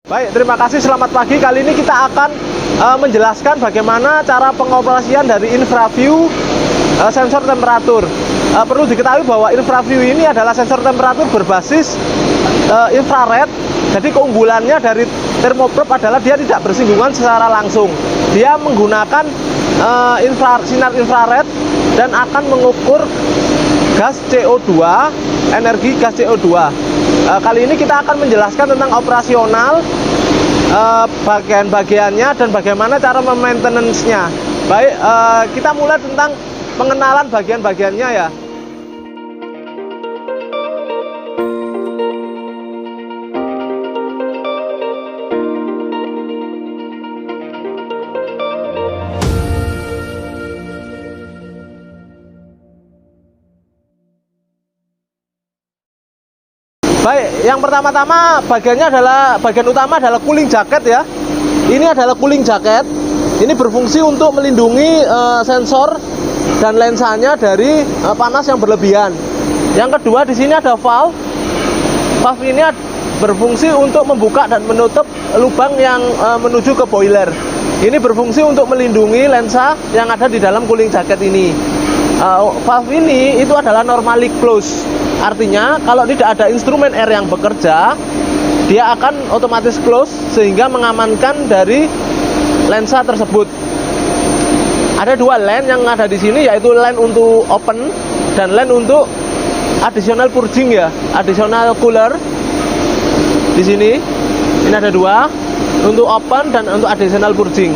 Baik, terima kasih. Selamat pagi. Kali ini kita akan menjelaskan bagaimana cara pengoperasian dari InfraView sensor temperatur. Perlu diketahui bahwa InfraView ini adalah sensor temperatur berbasis infrared. Jadi keunggulannya dari thermoprobe adalah dia tidak bersinggungan secara langsung. Dia menggunakan sinar infrared dan akan mengukur gas CO2, energi gas CO2. Kali ini kita akan menjelaskan tentang operasional, bagian-bagiannya dan bagaimana cara memaintenance-nya. Baik, kita mulai tentang pengenalan bagian-bagiannya ya. Baik, yang pertama-tama bagian utama adalah cooling jacket ya. Ini adalah cooling jacket. Ini berfungsi untuk melindungi sensor dan lensanya dari panas yang berlebihan. Yang kedua di sini ada valve. Valve ini berfungsi untuk membuka dan menutup lubang yang menuju ke boiler. Ini berfungsi untuk melindungi lensa yang ada di dalam cooling jacket ini. Valve ini itu adalah normally close. Artinya kalau tidak ada instrumen air yang bekerja, dia akan otomatis close sehingga mengamankan dari lensa tersebut. Ada dua lane yang ada di sini, yaitu lane untuk open dan lane untuk additional purging ya, additional cooler. Di sini ini ada dua, untuk open dan untuk additional purging.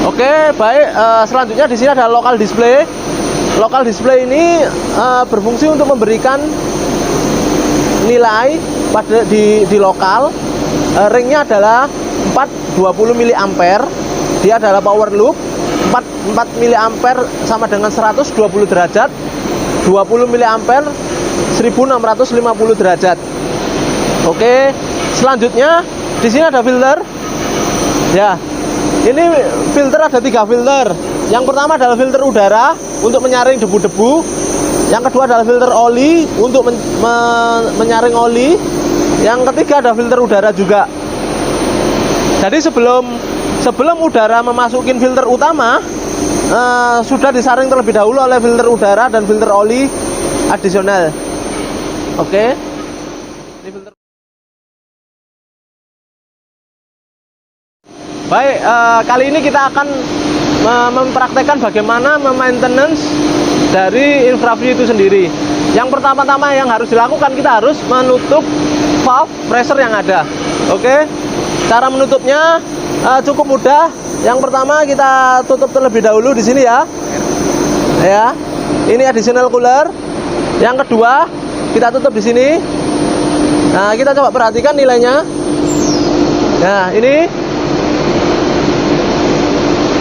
Oke, baik. Selanjutnya di sini ada local display. Local display ini berfungsi untuk memberikan nilai pada di lokal. Ringnya adalah 420 mA. Dia adalah power loop. 4 mA sama dengan 120 derajat. 20 mA 1650 derajat. Oke, selanjutnya di sini ada filter. Ya, ini filter ada 3 filter. Yang pertama adalah filter udara untuk menyaring debu-debu. Yang kedua adalah filter oli untuk menyaring oli. Yang ketiga ada filter udara juga. Jadi sebelum udara memasukin filter utama, sudah disaring terlebih dahulu oleh filter udara dan filter oli adisional. Oke. Ini filter. Baik, kali ini kita akan mempraktekkan bagaimana memaintenance dari InfraView itu sendiri. Yang pertama-tama yang harus dilakukan, kita harus menutup valve pressure yang ada. Oke, cara menutupnya cukup mudah. Yang pertama kita tutup terlebih dahulu di sini ya. Ya, ini additional cooler. Yang kedua kita tutup di sini. Nah, kita coba perhatikan nilainya. Nah, ini.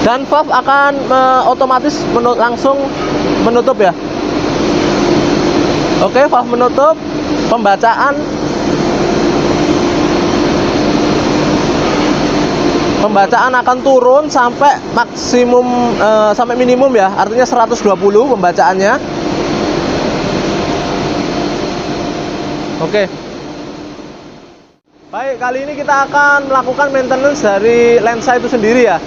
Dan valve akan otomatis langsung menutup ya. Oke, valve menutup. Pembacaan akan turun sampai maksimum sampai minimum ya. Artinya 120 pembacaannya. Oke. Baik, kali ini kita akan melakukan maintenance dari lensa itu sendiri ya.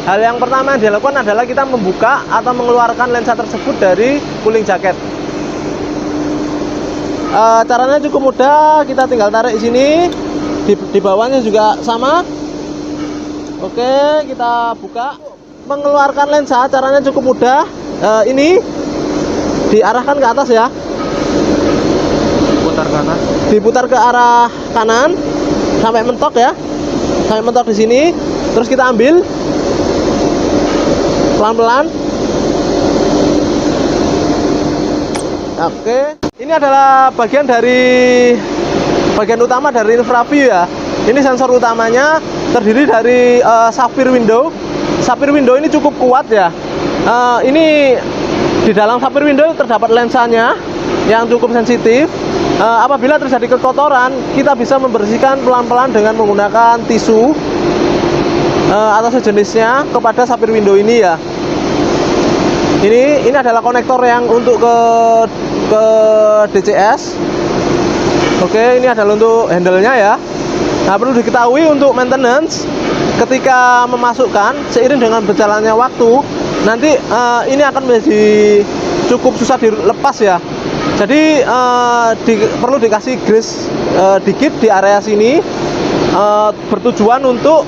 Hal yang pertama yang dilakukan adalah kita membuka atau mengeluarkan lensa tersebut dari cooling jacket. Caranya cukup mudah, kita tinggal tarik di sini, di bawahnya juga sama. Oke, kita buka. Mengeluarkan lensa caranya cukup mudah. Ini diarahkan ke atas ya. Putar ke atas. Diputar ke arah kanan sampai mentok ya. Sampai mentok di sini. Terus kita ambil pelan-pelan. Oke, ini adalah bagian utama dari InfraView ya. Ini sensor utamanya terdiri dari sapphire window. Sapphire window ini cukup kuat ya. Ini di dalam sapphire window terdapat lensanya yang cukup sensitif. Apabila terjadi kekotoran, kita bisa membersihkan pelan-pelan dengan menggunakan tisu atau sejenisnya kepada sapphire window ini ya. Ini adalah konektor yang untuk ke DCS. Oke, ini adalah untuk handle-nya ya. Nah, perlu diketahui untuk maintenance ketika memasukkan seiring dengan berjalannya waktu nanti ini akan menjadi cukup susah dilepas ya. Jadi perlu dikasih grease dikit di area sini, bertujuan untuk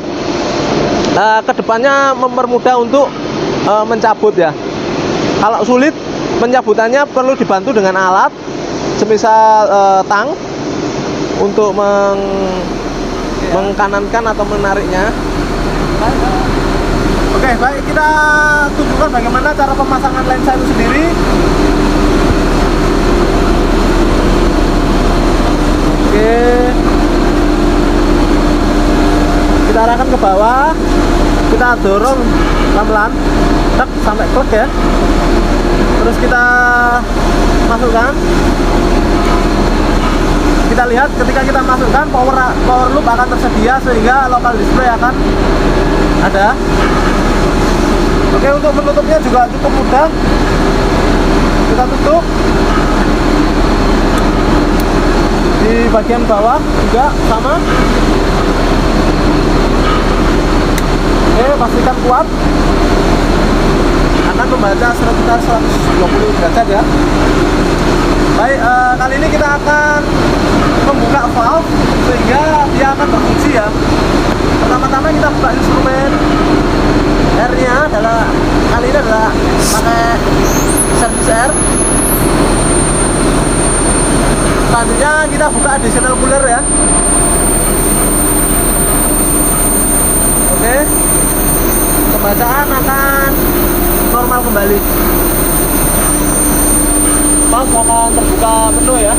kedepannya mempermudah untuk mencabut ya. Kalau sulit pencabutannya perlu dibantu dengan alat semisal tang untuk mengkanankan atau menariknya. Oke, baik, kita tunjukkan bagaimana cara pemasangan lensa itu sendiri. Oke, kita arahkan ke bawah, kita dorong pelan-pelan sampai klek ya. Terus kita masukkan. Kita lihat ketika kita masukkan power loop akan tersedia sehingga local display akan ada. Oke, untuk menutupnya juga cukup mudah. Kita tutup di bagian bawah juga sama. Oke, pastikan kuat. Akan membaca sekitar 120 derajat ya. Baik, kali ini kita akan membuka valve sehingga dia akan berfungsi ya. Pertama-tama kita buka instrumen R-nya, kali ini adalah pakai servis R. Selanjutnya kita buka additional cooler ya. Oke, pembacaan akan normal kembali. Valve akan terbuka penuh ya.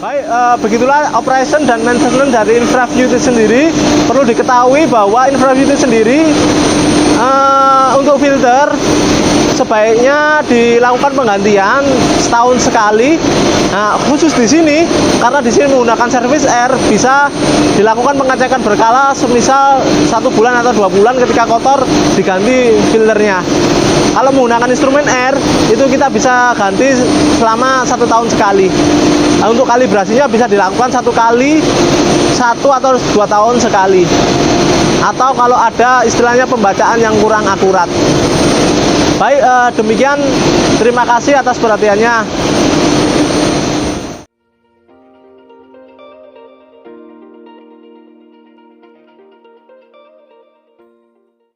Baik, begitulah operation dan maintenance dari InfraView itu sendiri. Perlu diketahui bahwa InfraView itu sendiri untuk filter sebaiknya dilakukan penggantian setahun sekali. Nah, khusus di sini karena di sini menggunakan servis R, bisa dilakukan pengecekan berkala semisal 1 bulan atau 2 bulan ketika kotor diganti filternya. Kalau menggunakan instrumen R itu kita bisa ganti selama 1 tahun sekali. Nah, untuk kalibrasinya bisa dilakukan 1 kali 1 atau 2 tahun sekali. Atau kalau ada istilahnya pembacaan yang kurang akurat. Baik, demikian, terima kasih atas perhatiannya.